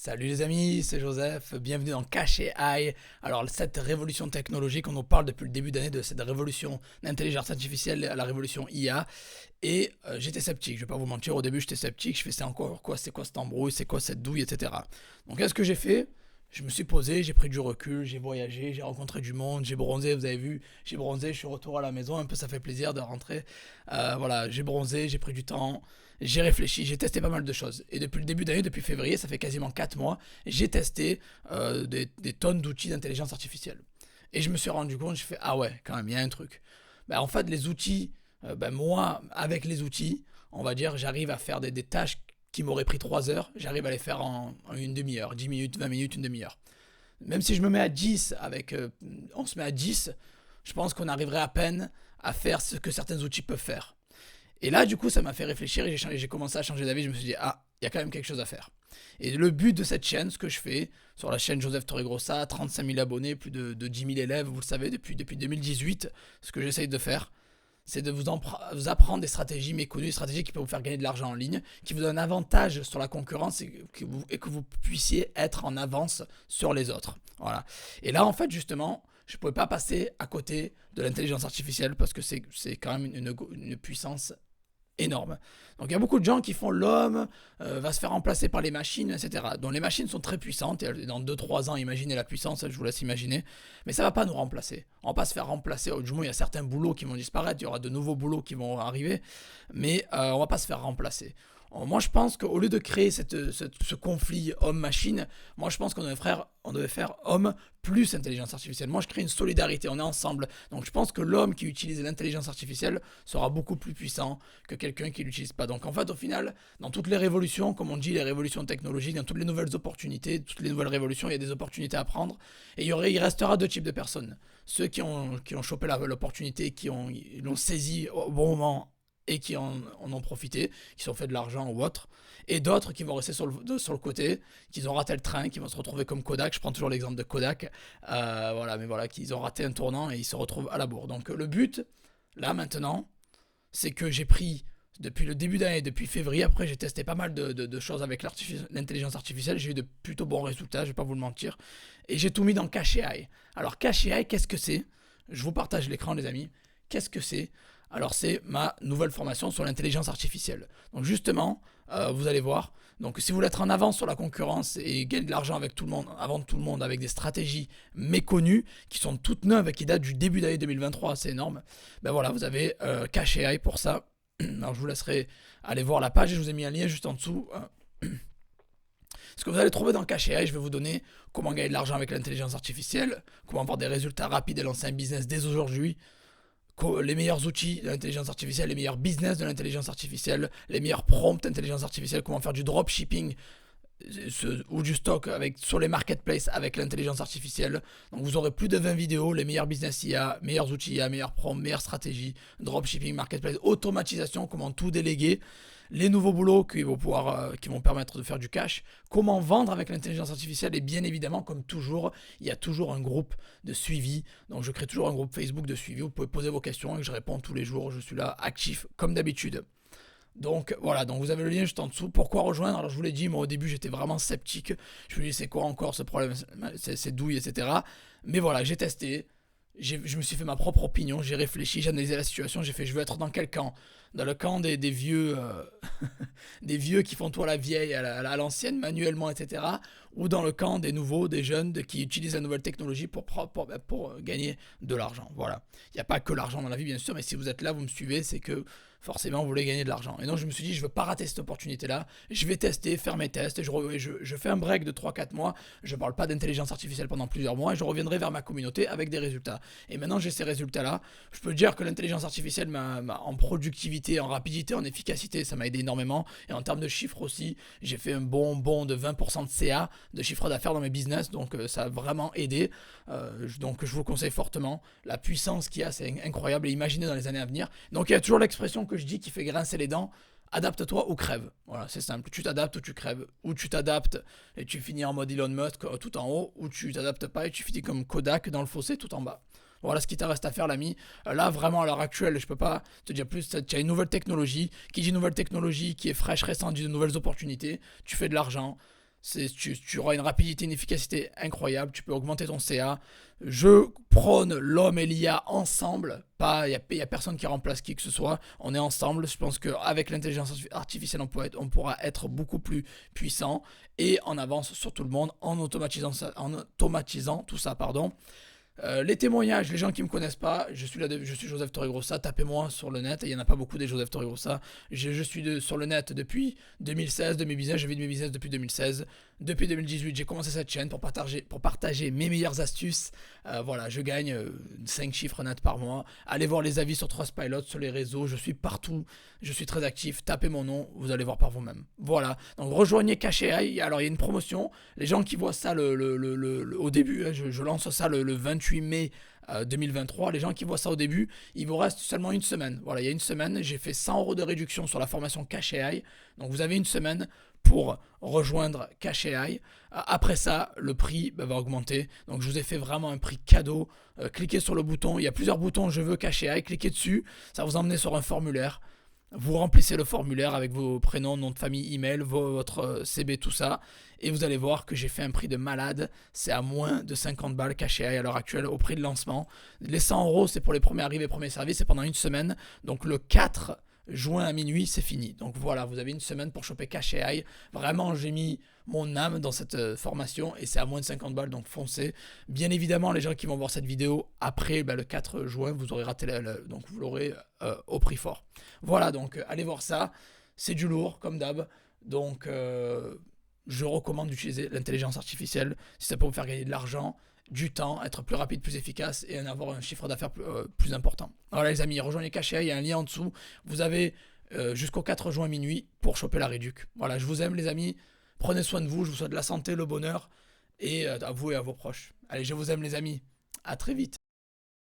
Salut les amis, c'est Joseph, bienvenue dans Cash AI. Alors cette révolution technologique, on nous parle depuis le début d'année de cette révolution d'intelligence artificielle, la révolution IA, et j'étais sceptique, je vais pas vous mentir, au début j'étais sceptique, je fais c'est encore quoi, c'est quoi cette embrouille, c'est quoi cette douille, etc. Donc qu'est-ce que j'ai fait? Je me suis posé, j'ai pris du recul, j'ai voyagé, j'ai rencontré du monde, j'ai bronzé, vous avez vu, j'ai bronzé, je suis retour à la maison, un peu ça fait plaisir de rentrer. Voilà, j'ai bronzé, j'ai pris du temps, j'ai réfléchi, j'ai testé pas mal de choses. Et depuis le début d'année, depuis février, ça fait quasiment 4 mois, j'ai testé des tonnes d'outils d'intelligence artificielle. Et je me suis rendu compte, je fais, ah ouais, quand même, il y a un truc. Ben, en fait, les outils, moi, avec les outils, on va dire, j'arrive à faire des tâches qui m'auraient pris 3 heures, j'arrive à les faire en une demi-heure, 10 minutes, 20 minutes, une demi-heure. Même si je me mets à 10 on se met à 10, je pense qu'on arriverait à peine à faire ce que certains outils peuvent faire. Et là, du coup, ça m'a fait réfléchir et j'ai commencé à changer d'avis. Je me suis dit, ah, il y a quand même quelque chose à faire. Et le but de cette chaîne, ce que je fais, sur la chaîne Joseph Torregrossa, 35 000 abonnés, plus de 10 000 élèves, vous le savez, depuis 2018, ce que j'essaye de faire, c'est de vous apprendre des stratégies méconnues, des stratégies qui peuvent vous faire gagner de l'argent en ligne, qui vous donnent un avantage sur la concurrence et que vous puissiez être en avance sur les autres. Voilà. Et là, en fait, justement, je ne pouvais pas passer à côté de l'intelligence artificielle parce que c'est quand même une puissance énorme. Donc il y a beaucoup de gens qui font l'homme va se faire remplacer par les machines, etc. Donc les machines sont très puissantes, et dans 2-3 ans, imaginez la puissance, je vous laisse imaginer, mais ça ne va pas nous remplacer. On ne va pas se faire remplacer, du moins il y a certains boulots qui vont disparaître, il y aura de nouveaux boulots qui vont arriver, mais on ne va pas se faire remplacer. Moi, je pense qu'au lieu de créer ce conflit homme-machine, moi, je pense on devait faire homme plus intelligence artificielle. Moi, je crée une solidarité, on est ensemble. Donc, je pense que l'homme qui utilise l'intelligence artificielle sera beaucoup plus puissant que quelqu'un qui ne l'utilise pas. Donc, en fait, au final, dans toutes les révolutions, comme on dit, les révolutions technologiques, dans toutes les nouvelles opportunités, toutes les nouvelles révolutions, il y a des opportunités à prendre. Et il restera deux types de personnes. Ceux qui ont chopé l'opportunité, ils l'ont saisi au bon moment et qui en ont profité, qui ont fait de l'argent ou autre, et d'autres qui vont rester sur le côté, qui ont raté le train, qui vont se retrouver comme Kodak, je prends toujours l'exemple de Kodak, voilà, mais voilà, qu'ils ont raté un tournant et ils se retrouvent à la bourre. Donc le but, là maintenant, c'est que j'ai pris, depuis le début d'année, depuis février, après j'ai testé pas mal de choses avec l'intelligence artificielle, j'ai eu de plutôt bons résultats, je vais pas vous le mentir, et j'ai tout mis dans Cash AI. Alors Cash AI, qu'est-ce que c'est? Je vous partage l'écran les amis, qu'est-ce que c'est? Alors c'est ma nouvelle formation sur l'intelligence artificielle. Donc justement, vous allez voir. Donc si vous voulez être en avance sur la concurrence et gagner de l'argent avec tout le monde, avant tout le monde, avec des stratégies méconnues qui sont toutes neuves et qui datent du début d'année 2023, c'est énorme. Ben voilà, vous avez Cash AI pour ça. Alors je vous laisserai aller voir la page et je vous ai mis un lien juste en dessous. Ce que vous allez trouver dans Cash AI, je vais vous donner comment gagner de l'argent avec l'intelligence artificielle, comment avoir des résultats rapides et lancer un business dès aujourd'hui, les meilleurs outils de l'intelligence artificielle, les meilleurs business de l'intelligence artificielle, les meilleurs prompts d'intelligence artificielle, comment faire du dropshipping ou du stock sur les marketplaces avec l'intelligence artificielle. Donc vous aurez plus de 20 vidéos, les meilleurs business IA, meilleurs outils IA, meilleurs prompts, meilleures stratégies, dropshipping, marketplace, automatisation, comment tout déléguer, les nouveaux boulots qui vont permettre de faire du cash, comment vendre avec l'intelligence artificielle et bien évidemment, comme toujours, il y a toujours un groupe de suivi. Donc je crée toujours un groupe Facebook de suivi, vous pouvez poser vos questions et je réponds tous les jours, je suis là actif comme d'habitude. Donc voilà, donc vous avez le lien juste en dessous. Pourquoi rejoindre? Alors je vous l'ai dit, moi au début j'étais vraiment sceptique. Je me dis c'est quoi encore ce problème, c'est douille, etc. Mais voilà, j'ai testé, je me suis fait ma propre opinion, j'ai réfléchi, j'ai analysé la situation, j'ai fait je veux être dans quel camp? Dans le camp des vieux, des vieux qui font tout à la vieille, à l'ancienne, manuellement, etc. Ou dans le camp des nouveaux, des jeunes qui utilisent la nouvelle technologie pour gagner de l'argent. Voilà. Il n'y a pas que l'argent dans la vie, bien sûr, mais si vous êtes là, vous me suivez, c'est que forcément vous voulez gagner de l'argent. Et donc je me suis dit, je ne veux pas rater cette opportunité-là, je vais tester, faire mes tests, et je fais un break de 3-4 mois, je ne parle pas d'intelligence artificielle pendant plusieurs mois, et je reviendrai vers ma communauté avec des résultats. Et maintenant j'ai ces résultats-là, je peux dire que l'intelligence artificielle en productivité, en rapidité, en efficacité, ça m'a aidé énormément, et en termes de chiffres aussi, j'ai fait un bon bond de 20% de CA, de chiffre d'affaires dans mes business, donc ça a vraiment aidé, donc je vous le conseille fortement, la puissance qu'il y a, c'est incroyable, et imaginez dans les années à venir. Donc il y a toujours l'expression que je dis qui fait grincer les dents, adapte-toi ou crève. Voilà, c'est simple. Tu t'adaptes ou tu crèves. Ou tu t'adaptes et tu finis en mode Elon Musk tout en haut, ou tu t'adaptes pas et tu finis comme Kodak dans le fossé tout en bas. Voilà ce qui te reste à faire, l'ami. Là, vraiment, à l'heure actuelle, je peux pas te dire plus. Tu as une nouvelle technologie. Qui dit nouvelle technologie, qui est fraîche, récente, dit de nouvelles opportunités. Tu fais de l'argent. Tu auras une rapidité, une efficacité incroyable. Tu peux augmenter ton CA. Je prône l'homme et l'IA ensemble. Pas, y a personne qui remplace qui que ce soit. On est ensemble. Je pense qu'avec l'intelligence artificielle, on pourra être beaucoup plus puissant et en avance sur tout le monde en automatisant tout ça, pardon. Les témoignages, les gens qui me connaissent pas, je suis Joseph Torregrossa, tapez-moi sur le net, il y en a pas beaucoup des Joseph Torregrossa. Je suis sur le net depuis 2016 de mes business, je vis de mes business depuis 2016. Depuis 2018, j'ai commencé cette chaîne pour partager mes meilleures astuces. Voilà, je gagne 5 chiffres nets par mois. Allez voir les avis sur Trustpilot, sur les réseaux, je suis partout, je suis très actif. Tapez mon nom, vous allez voir par vous-même. Voilà, donc rejoignez Cash.ai. Alors il y a une promotion, les gens qui voient ça au début, je lance ça le 28 mai 2023, les gens qui voient ça au début, il vous reste seulement une semaine. Voilà, il y a une semaine, j'ai fait 100 € de réduction sur la formation Cash.ai. Donc vous avez une semaine pour rejoindre Cash.ai. Après ça, le prix va augmenter. Donc je vous ai fait vraiment un prix cadeau. Cliquez sur le bouton, il y a plusieurs boutons, je veux Cash.ai, cliquez dessus, ça va vous emmener sur un formulaire. Vous remplissez le formulaire avec vos prénoms, nom de famille, email, votre CB, tout ça. Et vous allez voir que j'ai fait un prix de malade. C'est à moins de 50 balles Cash.ai à l'heure actuelle au prix de lancement. Les 100 €, c'est pour les premiers arrivés, premiers services. C'est pendant une semaine. Donc le 4 juin à minuit, c'est fini. Donc voilà, vous avez une semaine pour choper Cash.ai. Vraiment, j'ai mis mon âme dans cette formation et c'est à moins de 50 balles, donc foncez. Bien évidemment, les gens qui vont voir cette vidéo après le 4 juin, vous aurez raté donc vous l'aurez au prix fort. Voilà, donc allez voir ça. C'est du lourd, comme d'hab. Donc je recommande d'utiliser l'intelligence artificielle si ça peut vous faire gagner de l'argent, du temps, être plus rapide, plus efficace et avoir un chiffre d'affaires plus important. Voilà les amis, rejoignez Cash.ai, il y a un lien en dessous. Vous avez jusqu'au 4 juin minuit pour choper la réduc. Voilà, je vous aime les amis, prenez soin de vous, je vous souhaite la santé, le bonheur et à vous et à vos proches. Allez, je vous aime les amis, à très vite.